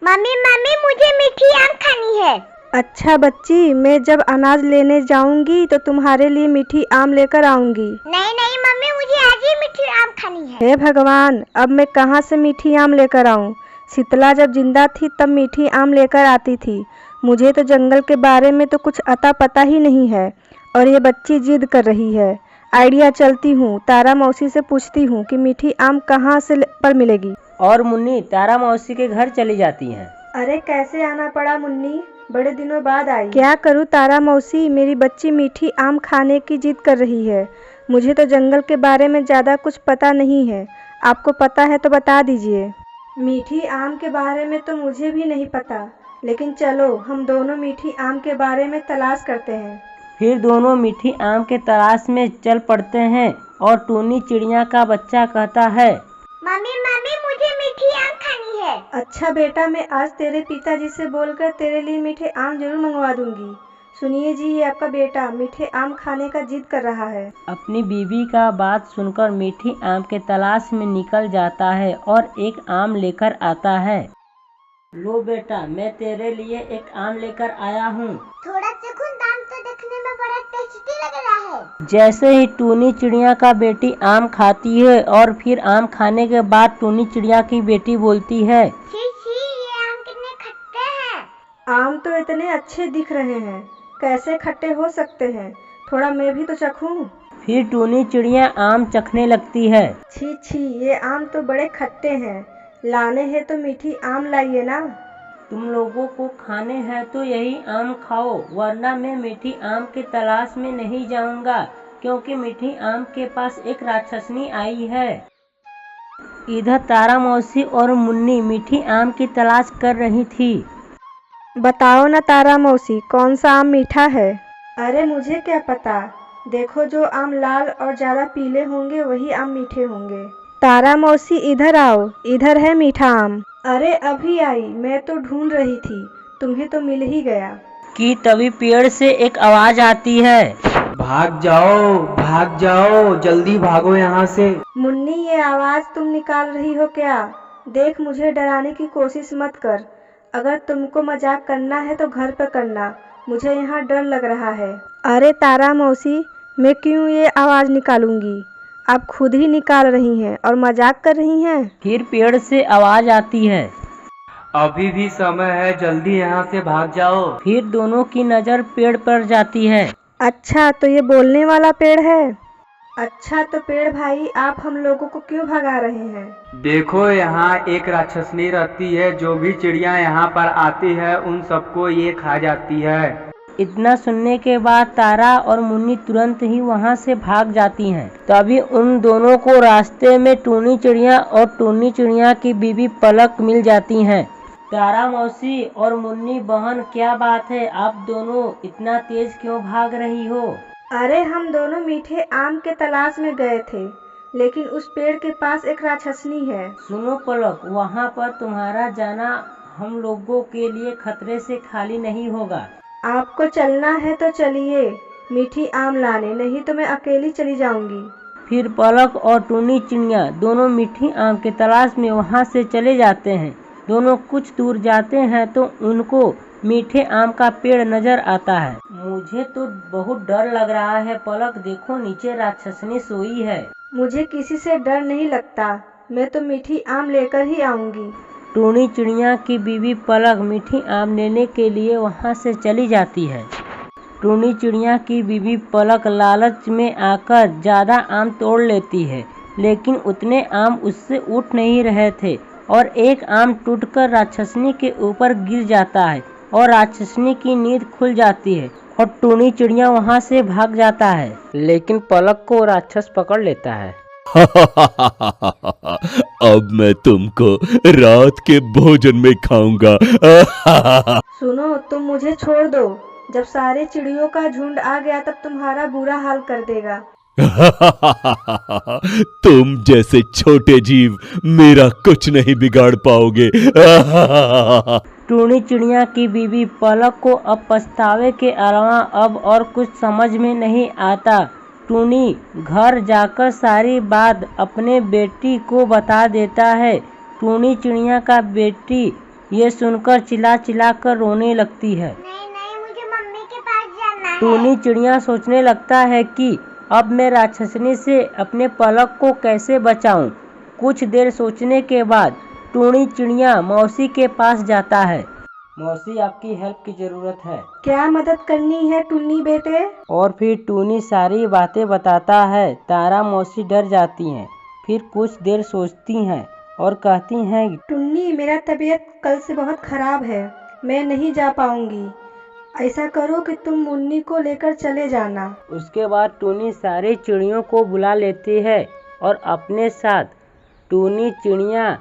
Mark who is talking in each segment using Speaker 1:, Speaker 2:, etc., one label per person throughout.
Speaker 1: Mummy mummy मुझे मीठी आम खानी है।
Speaker 2: अच्छा बच्ची, मैं जब अनाज लेने जाऊंगी तो तुम्हारे लिए मीठी आम लेकर आऊंगी।
Speaker 1: नहीं नहीं मम्मी, मुझे आज ही मीठी आम खानी है।
Speaker 2: हे भगवान, अब मैं कहाँ से मीठी आम लेकर आऊं? शीतला जब जिंदा थी तब मीठी आम लेकर आती थी। मुझे तो जंगल के बारे में तो कुछ अता पता ही नहीं है और ये बच्ची जिद कर रही है। आइडिया, चलती हूँ तारा मौसी से पूछती हूँ कि मीठी आम कहाँ से पर मिलेगी।
Speaker 3: और मुन्नी तारा मौसी के घर चली जाती हैं।
Speaker 2: अरे कैसे आना पड़ा मुन्नी, बड़े दिनों बाद आई। क्या करूँ तारा मौसी, मेरी बच्ची मीठी आम खाने की जिद कर रही है। मुझे तो जंगल के बारे में ज़्यादा कुछ पता नहीं है, आपको पता है तो बता दीजिए। मीठी आम के बारे में तो मुझे भी नहीं पता, लेकिन चलो हम दोनों मीठी आम के बारे में तलाश करते हैं।
Speaker 3: फिर दोनों मीठी आम के तलाश में चल पड़ते हैं और टूनी चिड़िया का बच्चा कहता है,
Speaker 1: मम्मी मम्मी मुझे मीठी आम खानी है।
Speaker 2: अच्छा बेटा, मैं आज तेरे पिताजी से बोलकर तेरे लिए मीठे आम जरूर मंगवा दूंगी। सुनिए जी, ये आपका बेटा मीठे आम खाने का जिद कर रहा है।
Speaker 3: अपनी बीवी का बात सुनकर मीठी आम के तलाश में निकल जाता है और एक आम लेकर आता है। लो बेटा, मैं तेरे लिए एक आम लेकर आया हूँ।
Speaker 1: थोड़ा चखूं, दाम तो देखने में बड़ा टेस्टी लग रहा है।
Speaker 3: जैसे ही टूनी चिड़िया का बेटी आम खाती है और फिर आम खाने के बाद टूनी चिड़िया की बेटी बोलती है,
Speaker 1: छी छी, ये आम कितने खट्टे हैं।
Speaker 2: आम तो इतने अच्छे दिख रहे हैं, कैसे खट्टे हो सकते हैं? थोड़ा मैं भी तो चखूं।
Speaker 3: फिर टूनी चिड़िया आम चखने लगती है।
Speaker 2: छी छी, ये आम तो बड़े खट्टे हैं, लाने हैं तो मीठी आम लाइए ना।
Speaker 3: तुम लोगों को खाने हैं तो यही आम खाओ, वरना मैं मीठी आम की तलाश में नहीं जाऊंगा, क्योंकि मीठी आम के पास एक राक्षसनी आई है। इधर तारा मौसी और मुन्नी मीठी आम की तलाश कर रही थी।
Speaker 2: बताओ ना तारा मौसी, कौन सा आम मीठा है? अरे मुझे क्या पता, देखो जो आम लाल और ज़्यादा पीले होंगे वही आम मीठे होंगे। तारा मौसी इधर आओ, इधर है मीठा आम। अरे अभी आई, मैं तो ढूंढ रही थी, तुम्हें तो मिल ही गया।
Speaker 3: कि तभी पेड़ से एक आवाज आती है,
Speaker 4: भाग जाओ, जल्दी भागो यहाँ से।
Speaker 2: मुन्नी, ये आवाज़ तुम निकाल रही हो क्या? देख, मुझे डराने की कोशिश मत कर। अगर तुमको मजाक करना है तो घर पर करना, मुझे यहाँ डर लग रहा है। अरे तारा मौसी, मैं क्यों ये आवाज़ निकालूंगी? आप खुद ही निकाल रही हैं और मजाक कर रही हैं।
Speaker 3: फिर पेड़ से आवाज आती है,
Speaker 4: अभी भी समय है, जल्दी यहाँ से भाग जाओ।
Speaker 3: फिर दोनों की नज़र पेड़ पर जाती है।
Speaker 2: अच्छा, तो ये बोलने वाला पेड़ है। अच्छा तो पेड़ भाई, आप हम लोगों को क्यों भगा रहे हैं?
Speaker 4: देखो, यहाँ एक राक्षसनी रहती है, जो भी चिड़िया यहाँ पर आती है उन सबको ये खा जाती है।
Speaker 3: इतना सुनने के बाद तारा और मुन्नी तुरंत ही वहाँ से भाग जाती हैं। तभी उन दोनों को रास्ते में टूनी चिड़िया और टूनी चिड़िया की बीवी पलक मिल जाती हैं। तारा मौसी और मुन्नी बहन, क्या बात है, आप दोनों इतना तेज क्यों भाग रही हो?
Speaker 2: अरे हम दोनों मीठे आम के तलाश में गए थे, लेकिन उस पेड़ के पास एक राक्षसनी है।
Speaker 3: सुनो पलक, वहाँ पर तुम्हारा जाना हम लोगों के लिए खतरे से खाली नहीं होगा।
Speaker 2: आपको चलना है तो चलिए मीठी आम लाने, नहीं तो मैं अकेली चली जाऊंगी।
Speaker 3: फिर पलक और टूनी चिड़िया दोनों मीठी आम की तलाश में वहाँ से चले जाते हैं। दोनों कुछ दूर जाते हैं तो उनको मीठे आम का पेड़ नजर आता है। मुझे तो बहुत डर लग रहा है पलक, देखो नीचे राक्षसनी सोई है।
Speaker 2: मुझे किसी से डर नहीं लगता, मैं तो मीठी आम लेकर ही आऊंगी।
Speaker 3: टूनी चिड़िया की बीवी पलक मीठी आम लेने के लिए वहाँ से चली जाती है। टूनी चिड़िया की बीवी पलक लालच में आकर ज़्यादा आम तोड़ लेती है, लेकिन उतने आम उससे उठ नहीं रहे थे और एक आम टूटकर राक्षसनी के ऊपर गिर जाता है और राक्षसनी की नींद खुल जाती है और टूनी चिड़िया वहाँ से भाग जाता है, लेकिन पलक को राक्षस पकड़ लेता है।
Speaker 5: अब मैं तुमको रात के भोजन में खाऊंगा।
Speaker 2: सुनो, तुम मुझे छोड़ दो, जब सारे चिड़ियों का झुंड आ गया तब तुम्हारा बुरा हाल कर देगा।
Speaker 5: तुम जैसे छोटे जीव मेरा कुछ नहीं बिगाड़ पाओगे।
Speaker 3: टूनी चिड़िया की बीवी पलक को अब पछतावे के अलावा अब और कुछ समझ में नहीं आता। टूनी घर जाकर सारी बात अपने बेटी को बता देता है। टूनी चिड़िया का बेटी ये सुनकर चिल्ला चिल्ला कर रोने लगती है।
Speaker 1: नहीं मुझे मम्मी के पास जाना है।
Speaker 3: टूनी चिड़िया सोचने लगता है कि अब मैं राक्षसनी से अपने पलक को कैसे बचाऊं। कुछ देर सोचने के बाद टूनी चिड़िया मौसी के पास जाता है। मौसी, आपकी हेल्प की जरूरत है।
Speaker 2: क्या मदद करनी है टुन्नी बेटे?
Speaker 3: और फिर टूनी सारी बातें बताता है। तारा मौसी डर जाती हैं, फिर कुछ देर सोचती हैं और कहती हैं,
Speaker 2: टुन्नी, मेरा तबीयत कल से बहुत खराब है, मैं नहीं जा पाऊंगी। ऐसा करो कि तुम मुन्नी को लेकर चले जाना।
Speaker 3: उसके बाद टूनी सारी चिड़ियों को बुला लेती है और अपने साथ टूनी चिड़िया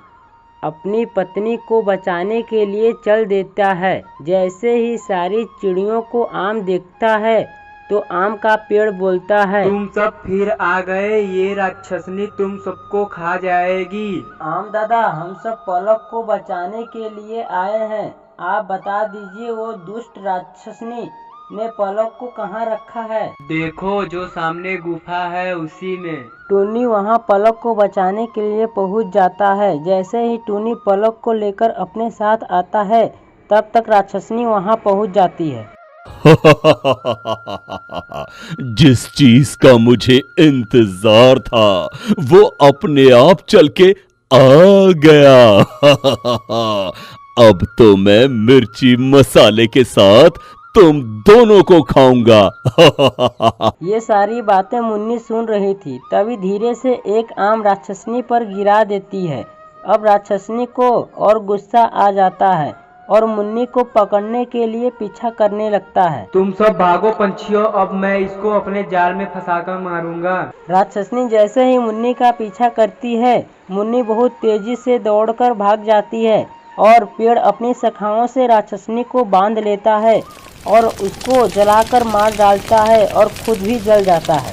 Speaker 3: अपनी पत्नी को बचाने के लिए चल देता है। जैसे ही सारी चिड़ियों को आम देखता है तो आम का पेड़ बोलता है,
Speaker 4: तुम सब फिर आ गए, ये राक्षसनी तुम सबको खा जाएगी।
Speaker 3: आम दादा, हम सब पलक को बचाने के लिए आए हैं। आप बता दीजिए वो दुष्ट राक्षसनी ने पलक को कहाँ रखा है?
Speaker 4: देखो, जो सामने गुफा है उसी में।
Speaker 3: टूनी वहाँ पलक को बचाने के लिए पहुँच जाता है। जैसे ही टूनी पलक को लेकर अपने साथ आता है तब तक राक्षसनी वहाँ पहुँच जाती है।
Speaker 5: जिस चीज का मुझे इंतजार था वो अपने आप चल के आ गया। अब तो मैं मिर्ची मसाले के साथ तुम दोनों को खाऊंगा।
Speaker 3: ये सारी बातें मुन्नी सुन रही थी। तभी धीरे से एक आम राक्षसनी पर गिरा देती है। अब राक्षसनी को और गुस्सा आ जाता है और मुन्नी को पकड़ने के लिए पीछा करने लगता है।
Speaker 4: तुम सब भागो पंछियों, अब मैं इसको अपने जाल में फंसाकर मारूंगा।
Speaker 3: राक्षसनी जैसे ही मुन्नी का पीछा करती है, मुन्नी बहुत तेजी से दौड़कर भाग जाती है और पेड़ अपनी शाखाओं से राक्षसनी को बांध लेता है और उसको जलाकर मार डालता है और खुद भी जल जाता है।